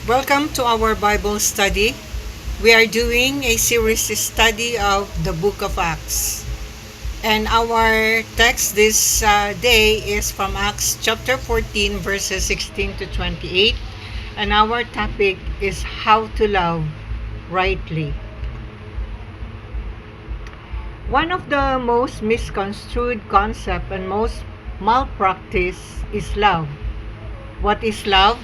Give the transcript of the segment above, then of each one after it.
Welcome to our Bible study. We are doing a series study of the book of Acts. And our text this day is from Acts chapter 14, verses 16 to 28. And our topic is how to love rightly. One of the most misconstrued concepts and most malpractice is love. What is love?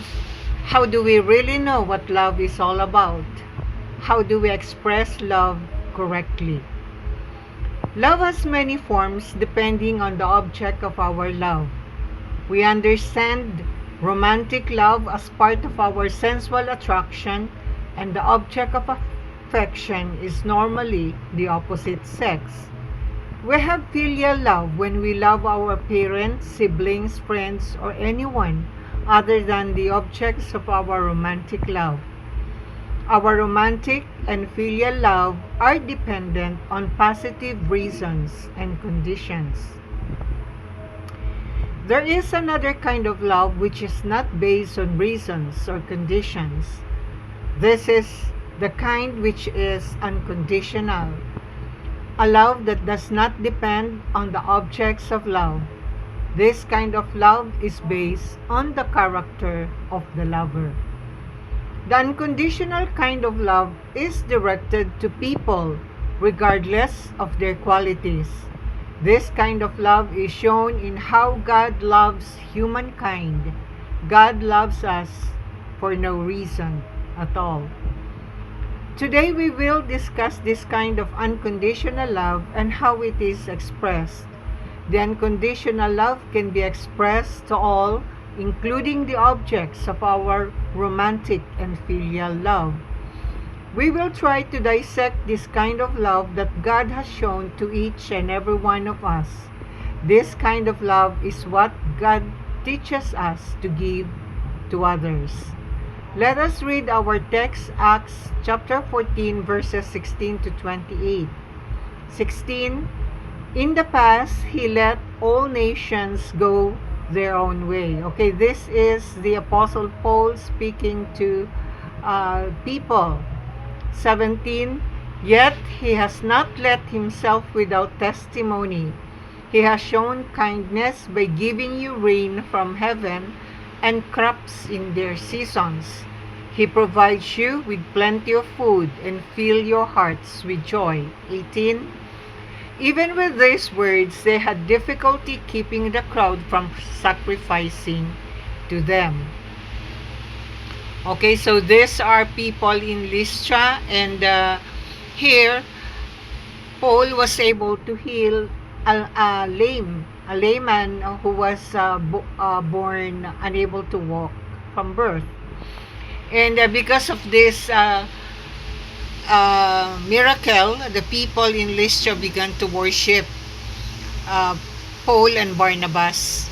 How do we really know what love is all about? How do we express love correctly? Love has many forms depending on the object of our love. We understand romantic love as part of our sensual attraction, and the object of affection is normally the opposite sex. We have filial love when we love our parents, siblings, friends, or anyone other than the objects of our romantic love. Our romantic and filial love are dependent on positive reasons and conditions. There is another kind of love which is not based on reasons or conditions. This is the kind which is unconditional. A love that does not depend on the objects of love. This kind of love is based on the character of the lover. The unconditional kind of love is directed to people regardless of their qualities. This kind of love is shown in how God loves humankind. God loves us for no reason at all. Today we will discuss this kind of unconditional love and how it is expressed. The unconditional love can be expressed to all, including the objects of our romantic and filial love. We will try to dissect this kind of love that God has shown to each and every one of us. This kind of love is what God teaches us to give to others. Let us read our text, Acts chapter 14, verses 16 to 28. 16. In the past, he let all nations go their own way. Okay, this is the Apostle Paul speaking to people. 17. Yet he has not let himself without testimony. He has shown kindness by giving you rain from heaven and crops in their seasons. He provides you with plenty of food and fill your hearts with joy. 18. Even with these words, they had difficulty keeping the crowd from sacrificing to them. Okay, so these are people in Lystra, and here Paul was able to heal a layman who was born unable to walk from birth. And because of this miracle, the people in Lystra began to worship Paul and Barnabas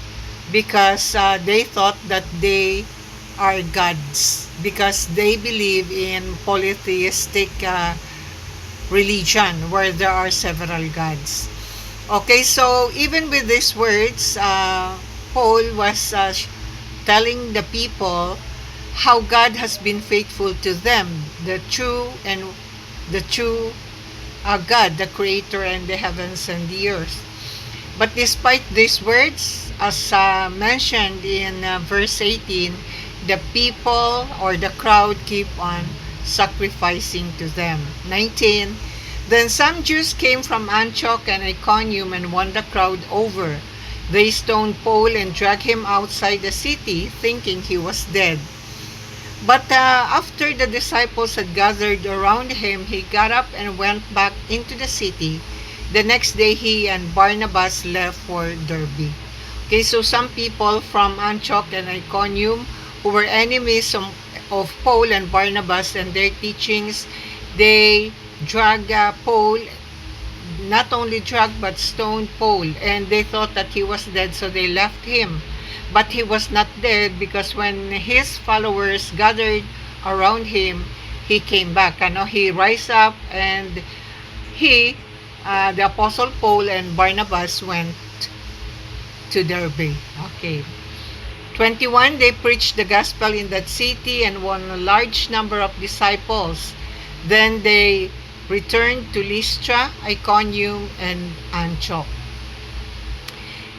because they thought that they are gods, because they believe in polytheistic religion where there are several gods. Okay, so even with these words, Paul was telling the people how God has been faithful to them, the true God, the creator and the heavens and the earth. But despite these words, as mentioned in verse 18, the people or the crowd keep on sacrificing to them. 19. Then some Jews came from Antioch and Iconium and won the crowd over. They stoned Paul and dragged him outside the city, thinking he was dead. But after the disciples had gathered around him, he got up and went back into the city. The next day, he and Barnabas left for Derbe. Okay, so some people from Antioch and Iconium who were enemies of Paul and Barnabas and their teachings, they dragged Paul, not only dragged but stoned Paul, and they thought that he was dead, so they left him. But he was not dead, because when his followers gathered around him, he came back. He rise up, and the Apostle Paul and Barnabas went to Derbe. Okay. 21, they preached the gospel in that city and won a large number of disciples. Then they returned to Lystra, Iconium, and Antioch,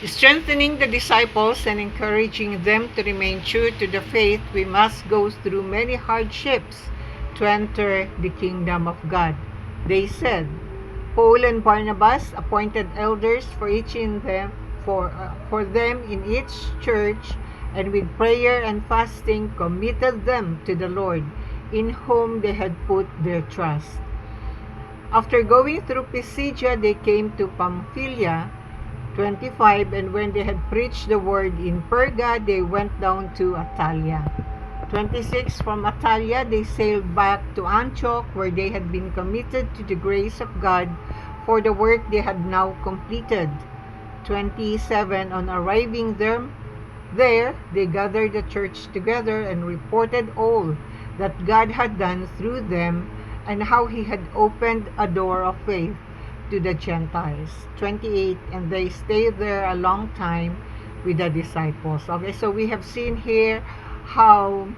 strengthening the disciples and encouraging them to remain true to the faith. We must go through many hardships to enter the kingdom of God. They said, Paul and Barnabas appointed elders for them in each church, and with prayer and fasting committed them to the Lord, in whom they had put their trust. After going through Pisidia, they came to Pamphylia. 25, and when they had preached the word in Perga, they went down to Attalia. 26, from Attalia they sailed back to Antioch, where they had been committed to the grace of God for the work they had now completed. 27, on arriving there, they gathered the church together and reported all that God had done through them and how he had opened a door of faith to the Gentiles. 28, and they stayed there a long time with the disciples. Okay, so we have seen here how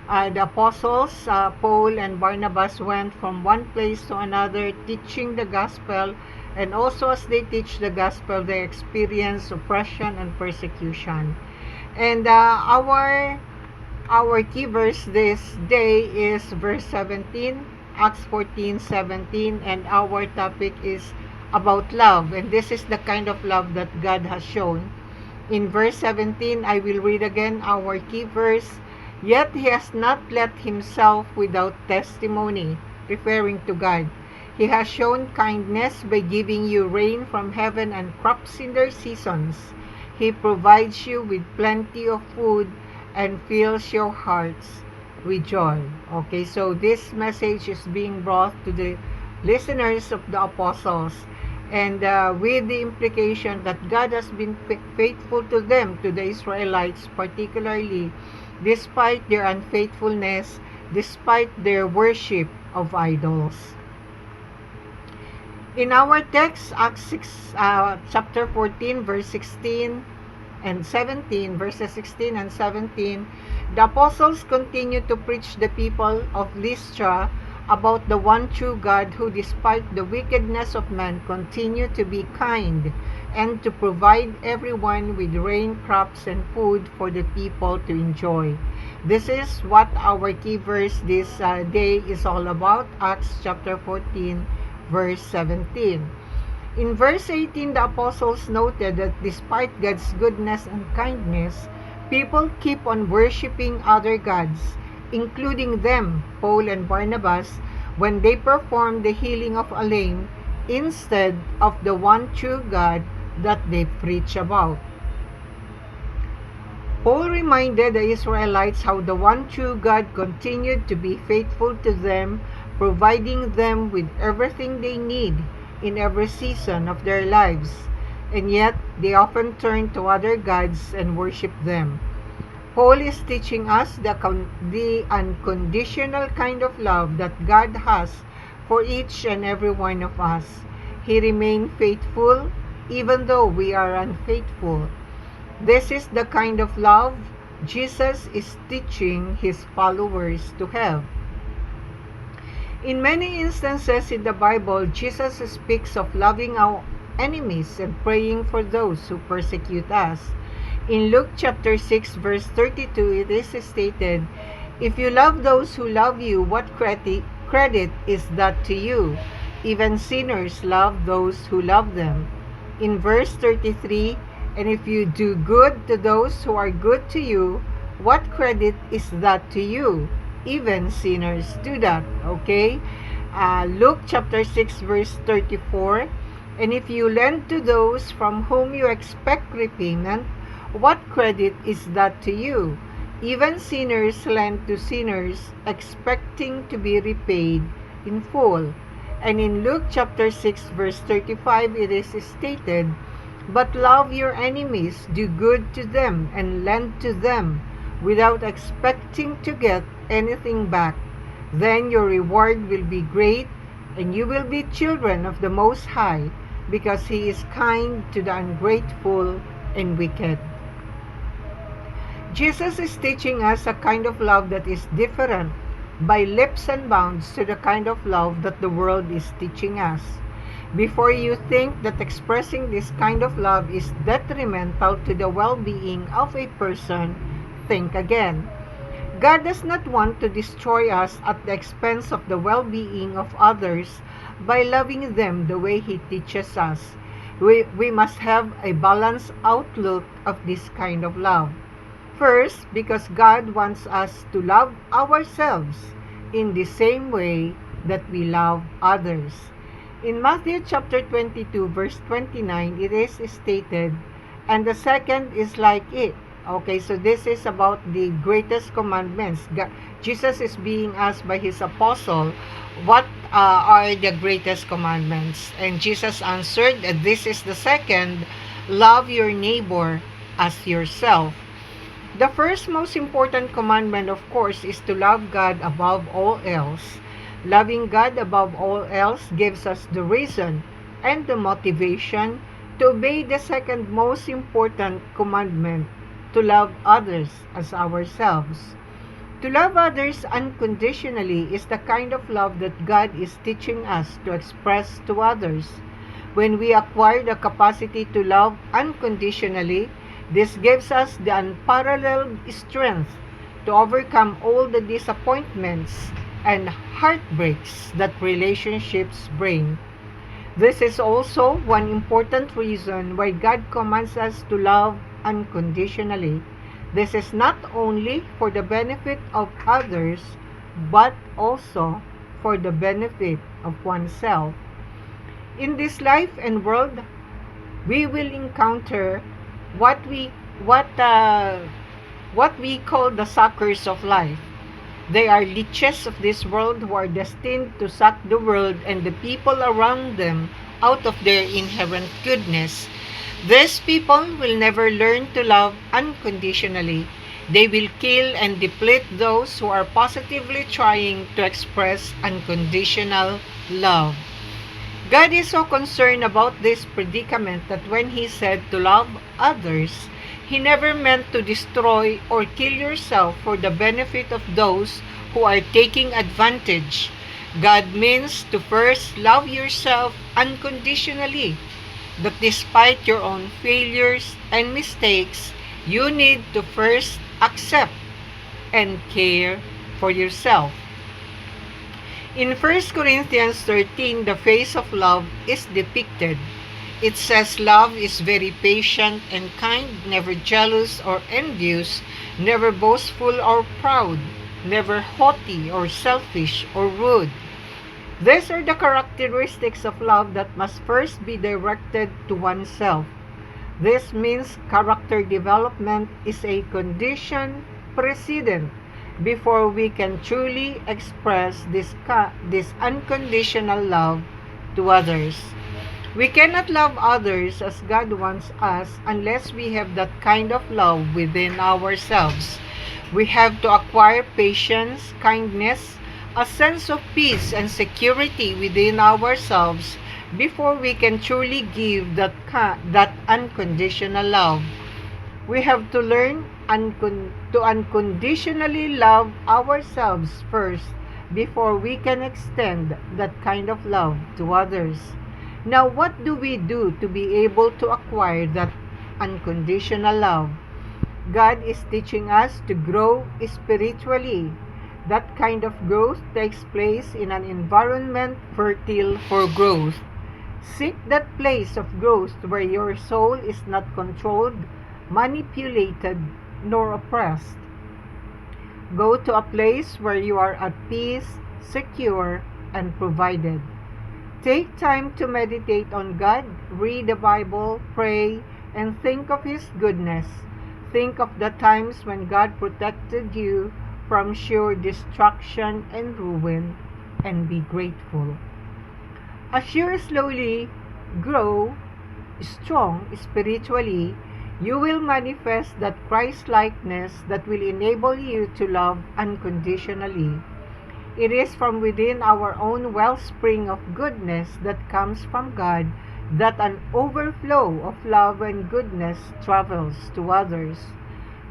the apostles, Paul and Barnabas, went from one place to another teaching the gospel, and also as they teach the gospel, they experience oppression and persecution. And our key verse this day is verse 17, Acts 14:17, and our topic is about love, and this is the kind of love that God has shown. In verse 17, I will read again our key verse. Yet he has not left himself without testimony, referring to God. He has shown kindness by giving you rain from heaven and crops in their seasons. He provides you with plenty of food and fills your hearts with joy. Okay, so this message is being brought to the listeners of the apostles, and with the implication that God has been faithful to them, to the Israelites particularly, despite their unfaithfulness, despite their worship of idols. In our text, Acts 6, chapter 14, verse 16 and 17, verses 16 and 17, the apostles continue to preach the people of Lystra about the one true God, who despite the wickedness of man continue to be kind and to provide everyone with rain, crops, and food for the people to enjoy. This is what our key verse this day is all about, Acts chapter 14, verse 17. In verse 18, the apostles noted that despite God's goodness and kindness, people keep on worshiping other gods, including them, Paul and Barnabas, when they performed the healing of a lame instead of the one true God that they preach about. Paul reminded the Israelites how the one true God continued to be faithful to them, providing them with everything they need in every season of their lives, and yet they often turn to other gods and worship them. Paul is teaching us the unconditional kind of love that God has for each and every one of us. He remained faithful even though we are unfaithful. This is the kind of love Jesus is teaching his followers to have. In many instances in the Bible, Jesus speaks of loving our enemies and praying for those who persecute us. In Luke chapter 6, verse 32, it is stated, "If you love those who love you, what credit is that to you? Even sinners love those who love them." In verse 33, "And if you do good to those who are good to you, what credit is that to you? Even sinners do that." Okay? Luke chapter 6, verse 34, "And if you lend to those from whom you expect repayment, what credit is that to you? Even sinners lend to sinners, expecting to be repaid in full." And in Luke chapter 6, verse 35, it is stated, "But love your enemies, do good to them, and lend to them, without expecting to get anything back. Then your reward will be great, and you will be children of the Most High, because He is kind to the ungrateful and wicked." Jesus is teaching us a kind of love that is different by leaps and bounds to the kind of love that the world is teaching us. Before you think that expressing this kind of love is detrimental to the well-being of a person, think again. God does not want to destroy us at the expense of the well-being of others by loving them the way He teaches us. We must have a balanced outlook of this kind of love. First, because God wants us to love ourselves in the same way that we love others. In Matthew chapter 22 verse 29, it is stated, "And the second is like it." Okay, so this is about the greatest commandments. Jesus is being asked by his apostle, what are the greatest commandments? And Jesus answered, "This is the second, love your neighbor as yourself." The first most important commandment, of course, is to love God above all else. Loving God above all else gives us the reason and the motivation to obey the second most important commandment, to love others as ourselves. To love others unconditionally is the kind of love that God is teaching us to express to others. When we acquire the capacity to love unconditionally, this gives us the unparalleled strength to overcome all the disappointments and heartbreaks that relationships bring. This is also one important reason why God commands us to love unconditionally. This is not only for the benefit of others, but also for the benefit of oneself. In this life and world, we will encounter what we call the suckers of life. They are leeches of this world who are destined to suck the world and the people around them out of their inherent goodness. These people will never learn to love unconditionally. They will kill and deplete those who are positively trying to express unconditional love. God is so concerned about this predicament that when He said to love others, He never meant to destroy or kill yourself for the benefit of those who are taking advantage. God means to first love yourself unconditionally, that despite your own failures and mistakes, you need to first accept and care for yourself. In 1 Corinthians 13, the face of love is depicted. It says love is very patient and kind, never jealous or envious, never boastful or proud, never haughty or selfish or rude. These are the characteristics of love that must first be directed to oneself. This means character development is a condition precedent before we can truly express this unconditional love to others. We cannot love others as God wants us unless we have that kind of love within ourselves. We have to acquire patience, kindness, a sense of peace and security within ourselves before we can truly give that unconditional love. We have to learn to unconditionally love ourselves first before we can extend that kind of love to others. Now, what do we do to be able to acquire that unconditional love? God is teaching us to grow spiritually. That kind of growth takes place in an environment fertile for growth. Seek that place of growth where your soul is not controlled, manipulated, nor oppressed. Go to a place where you are at peace, secure, and provided. Take time to meditate on God, read the Bible, pray, and think of His goodness. Think of the times when God protected you from sure destruction and ruin, and be grateful. As you slowly grow strong spiritually, you will manifest that Christ-likeness that will enable you to love unconditionally. It is from within our own wellspring of goodness that comes from God that an overflow of love and goodness travels to others.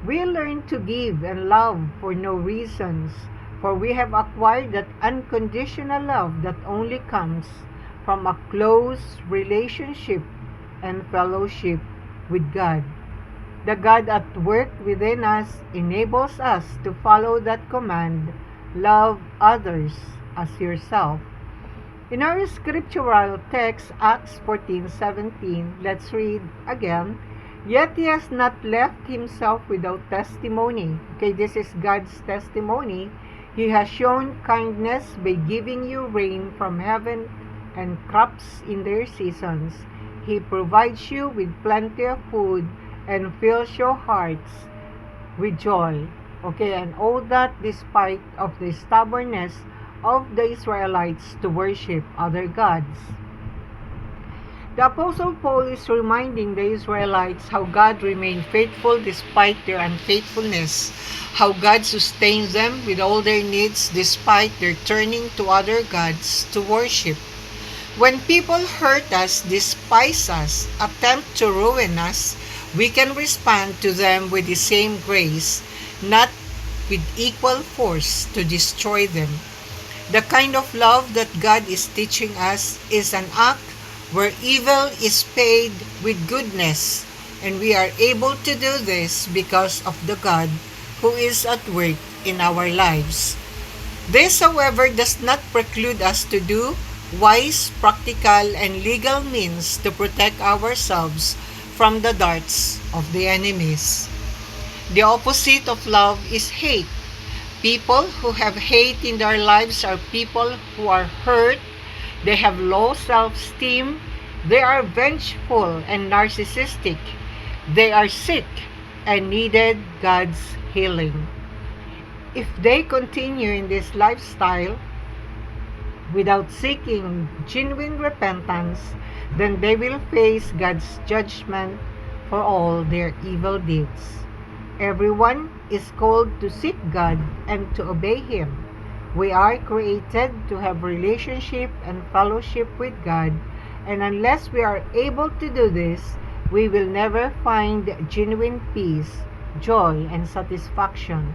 We learn to give and love for no reasons, for we have acquired that unconditional love that only comes from a close relationship and fellowship with God. The God at work within us enables us to follow that command, love others as yourself. In our scriptural text, Acts 14:17, let's read again. Yet he has not left himself without testimony. Okay, this is God's testimony. He has shown kindness by giving you rain from heaven and crops in their seasons. He provides you with plenty of food and fills your hearts with joy. Okay, and all that despite of the stubbornness of the Israelites to worship other gods. The Apostle Paul is reminding the Israelites how God remained faithful despite their unfaithfulness, how God sustains them with all their needs despite their turning to other gods to worship. When people hurt us, despise us, attempt to ruin us, we can respond to them with the same grace, not with equal force to destroy them. The kind of love that God is teaching us is an act where evil is paid with goodness, and we are able to do this because of the God who is at work in our lives. This, however, does not preclude us to do wise, practical, and legal means to protect ourselves from the darts of the enemies. The opposite of love is hate. People who have hate in their lives are people who are hurt, they have low self-esteem, they are vengeful and narcissistic, they are sick and needed God's healing. If they continue in this lifestyle without seeking genuine repentance, then they will face God's judgment for all their evil deeds. Everyone is called to seek God and to obey Him. We are created to have relationship and fellowship with God, and unless we are able to do this, we will never find genuine peace, joy, and satisfaction.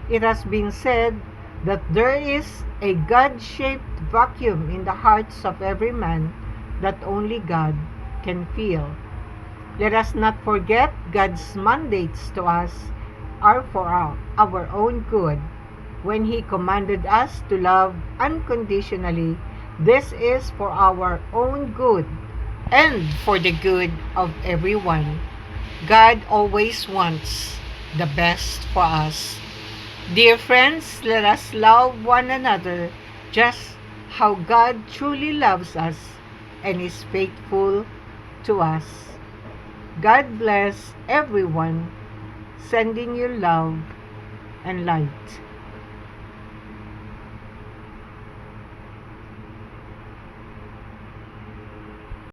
It has been said that there is a God-shaped vacuum in the hearts of every man that only God can fill. Let us not forget God's mandates to us are for our own good. When He commanded us to love unconditionally, this is for our own good and for the good of everyone. God always wants the best for us. Dear friends, let us love one another just how God truly loves us and is faithful to us. God bless everyone, sending you love and light.